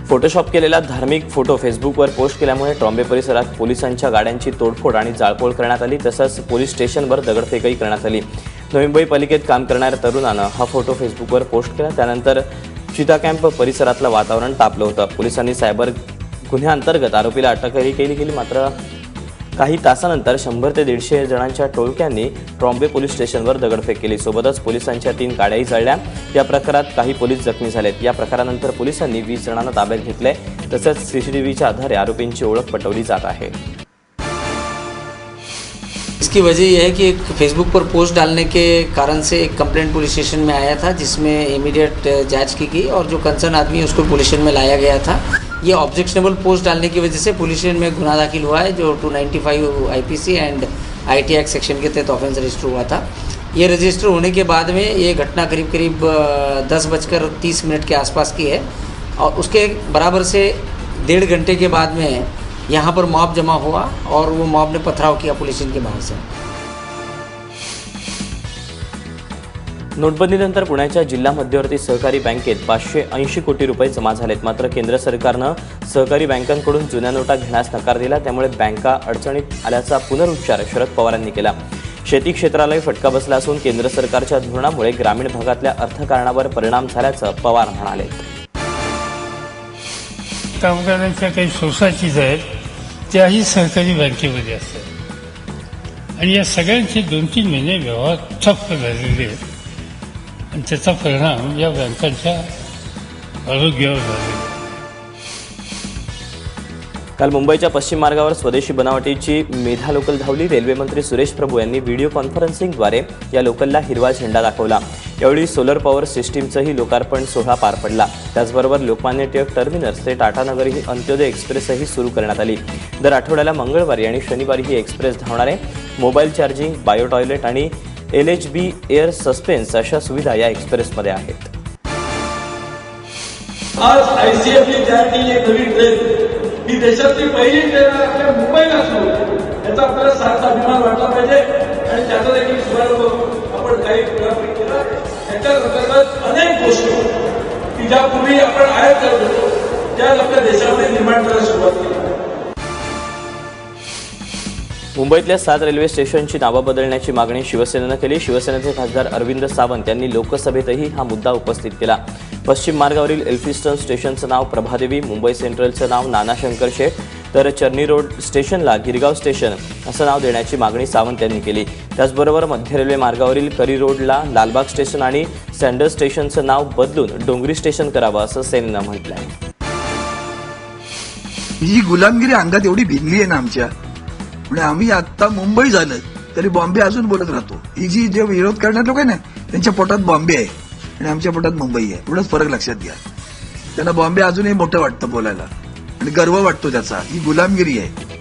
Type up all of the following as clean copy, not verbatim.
Photoshop केलेला धार्मिक photo फेसबुकवर पोस्ट केल्यामुळे ट्रॉम्बे परिसरात पोलिसांच्या गाड्यांची तोडफोड आणि जाळपोळ करण्यात आली। तसंच पोलीस स्टेशनवर दगडफेकही करण्यात आली। नवी मुंबई पालिकेत काम करणाऱ्या तरुणानं हा फोटो फेसबुकवर पोस्ट केला। त्यानंतर चिता कॅम्प परिसरातलं वातावरण तापलं होतं। पोलिसांनी सायबर गुन्ह्यांतर्गत आरोपीला अटकही केली। मात्र काही तासानंतर 100 ते 150 जणांच्या टोळक्यांनी ट्रॉम्बे पोलीस स्टेशनवर दगडफेक केली। सोबतच पोलिसांच्या 3 गाड्याही जळल्या। या प्रकारात काही पोलीस जखमी झालेत। या प्रकारानंतर पोलिसांनी 20 जणांना ताब्यात घेतले। तसंच सीसीटीव्हीच्या आधारे आरोपींची ओळख पटवली जात आहे। इसकी वजह यह है कि एक फेसबुक पर पोस्ट डालने के कारण से एक कंप्लेंट पुलिस स्टेशन में आया था, जिसमें इमीडिएट जांच की गई और जो कंसर्न आदमी है उसको पुलिस स्टेशन में लाया गया था। ये ऑब्जेक्शनेबल पोस्ट डालने की वजह से पुलिस स्टेशन में गुना दाखिल हुआ है, जो 295 IPC and IT act section के तहत ऑफेंस रजिस्टर हुआ था। ये रजिस्टर होने के बाद में ये घटना करीब 10:30 के आसपास की है और उसके बराबर से 1.5 घंटे के बाद में यहाँ पर मॉब जमा हुआ और वो मॉब ने पथराव किया पुलिस स्टेशन के बाहर से। नोटबंदीनंतर पुण्याच्या जिल्हा मध्यवर्ती सहकारी बँकेत 580 कोटी रुपये जमा झालेत। मात्र केंद्र सरकारनं सहकारी बँकांकडून जुन्या नोटा घेण्यास नकार दिला। त्यामुळे बँका अडचणीत आल्याचा पुनरुच्चार शरद पवारांनी केला। शेती क्षेत्रालाही फटका बसला असून केंद्र सरकारच्या धोरणामुळे ग्रामीण भागातल्या अर्थकारणावर परिणाम झाल्याचं पवार म्हणाले। कामगारांच्या काही सोसायटीज आहेत त्याही सहकारी बँकेमध्ये असतात आणि या सगळ्यांचे 2-3 महिने व्यवहार ठप्प झालेले आहेत आणि त्याचा परिणाम या बँकांच्या आरोग्यावर झालेला आहे। काल मुंबईच्या पश्चिम मार्गावर स्वदेशी बनावटीची मेधा लोकल धावली। रेल्वे मंत्री सुरेश प्रभू यांनी व्हिडिओ कॉन्फरन्सिंगद्वारे या लोकलला हिरवा झेंडा दाखवला। यावेळी सोलर पॉवर सिस्टीमचंही लोकार्पण सोहळा पार पडला। त्याचबरोबर लोकमान्य टिळक टर्मिनस ते टाटानगर ही अंत्योदय एक्सप्रेसही सुरू करण्यात आली। दर आठवड्याला मंगळवारी आणि शनिवारी ही एक्सप्रेस धावणार आहे। मोबाईल चार्जिंग, बायो टॉयलेट आणि LHB एअर सस्पेन्स अशा सुविधा या एक्सप्रेसमध्ये आहेत। आज ICFची जाती एक नवी ट्रेन ही देशातली पहिली ट्रेन आपल्या मुंबईला सुरू याचा आपल्याला सार्थ अभिमान वाटला पाहिजे आणि त्याचा देखील शुभारंभ आपण काही वेळापूर्वी केला। याच्या अंतर्गत अनेक गोष्टी की ज्यापूर्वी आपण आयात करत होतो त्या आपल्या देशामध्ये निर्माण करायला सुरुवात केली। मुंबईतल्या 7 रेल्वे स्टेशनची नावं बदलण्याची मागणी शिवसेनेनं केली। शिवसेनेचे खासदार अरविंद सावंत यांनी लोकसभेतही हा मुद्दा उपस्थित केला। पश्चिम मार्गावरील एल्फिस्टन स्टेशनचं नाव प्रभादेवी, मुंबई सेंट्रलचं नाव नाना शंकर शेठ, तर चर्नी रोड स्टेशनला गिरगाव स्टेशन असं नाव देण्याची मागणी सावंत यांनी केली। त्याचबरोबर मध्य रेल्वे मार्गावरील करी रोडला लालबाग स्टेशन आणि सँडर्स स्टेशनचं नाव बदलून डोंगरी स्टेशन करावं असं सेनेनं म्हटलं आहे। ही गुलामगिरी अंगात एवढी भिनली आहे ना आमच्या, म्हणजे आम्ही आता मुंबई झालं तरी बॉम्बे अजून बोलत राहतो। ही जी जे विरोध करणारे लोक आहे ना त्यांच्या पोटात बॉम्बे आहे आणि आमच्या पोटात मुंबई आहे, एवढाच फरक लक्षात घ्या। त्यांना बॉम्बे अजूनही मोठं वाटतं बोलायला आणि गर्व वाटतो त्याचा। ही गुलामगिरी आहे।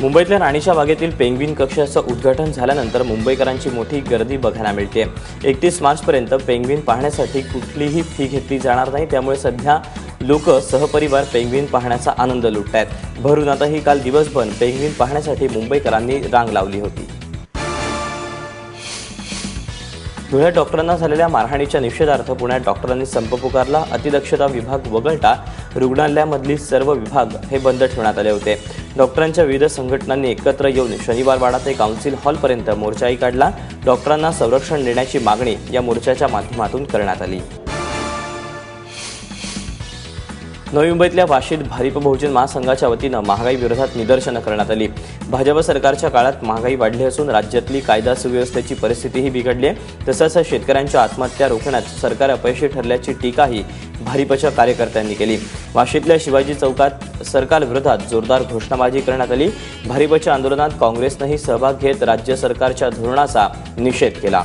मुंबईतल्या राणीच्या बागेतील पेंग्विन कक्षाचं उद्घाटन झाल्यानंतर मुंबईकरांची मोठी गर्दी बघायला मिळते। 31 मार्चपर्यंत पेंग्विन पाहण्यासाठी कुठलीही फी घेतली जाणार नाही। त्यामुळे सध्या लोक सहपरिवार पेंग्विन पाहण्याचा आनंद लुटतायत। भर उन्हातही काल दिवसभर पेंग्विन पाहण्यासाठी मुंबईकरांनी रांग लावली होती। धुळ्यात डॉक्टरांना झालेल्या मारहाणीच्या निषेधार्थ पुण्यात डॉक्टरांनी संप पुकारला। अतिदक्षता विभाग वगळता रुग्णालयामधली सर्व विभाग हे बंद ठेवण्यात आले होते। डॉक्टरांच्या विविध संघटनांनी एकत्र येऊन शनिवारवाडा ते काउन्सिल हॉलपर्यंत मोर्चाही काढला। डॉक्टरांना संरक्षण देण्याची मागणी या मोर्चाच्या माध्यमातून करण्यात आली। नवी मुंबईतल्या वाशीत भारिप बहुजन महासंघाच्या वतीनं महागाई विरोधात निदर्शनं करण्यात आली। भाजप सरकारच्या काळात महागाई वाढली असून राज्यातली कायदा सुव्यवस्थेची परिस्थितीही बिघडली आहे। तसंच शेतकऱ्यांच्या आत्महत्या रोखण्यात सरकार अपयशी ठरल्याची टीकाही भारिपच्या कार्यकर्त्यांनी केली। वाशीतल्या शिवाजी चौकात सरकारविरोधात जोरदार घोषणाबाजी करण्यात आली। भारिपच्या आंदोलनात काँग्रेसनंही सहभाग घेत राज्य सरकारच्या धोरणाचा निषेध केला।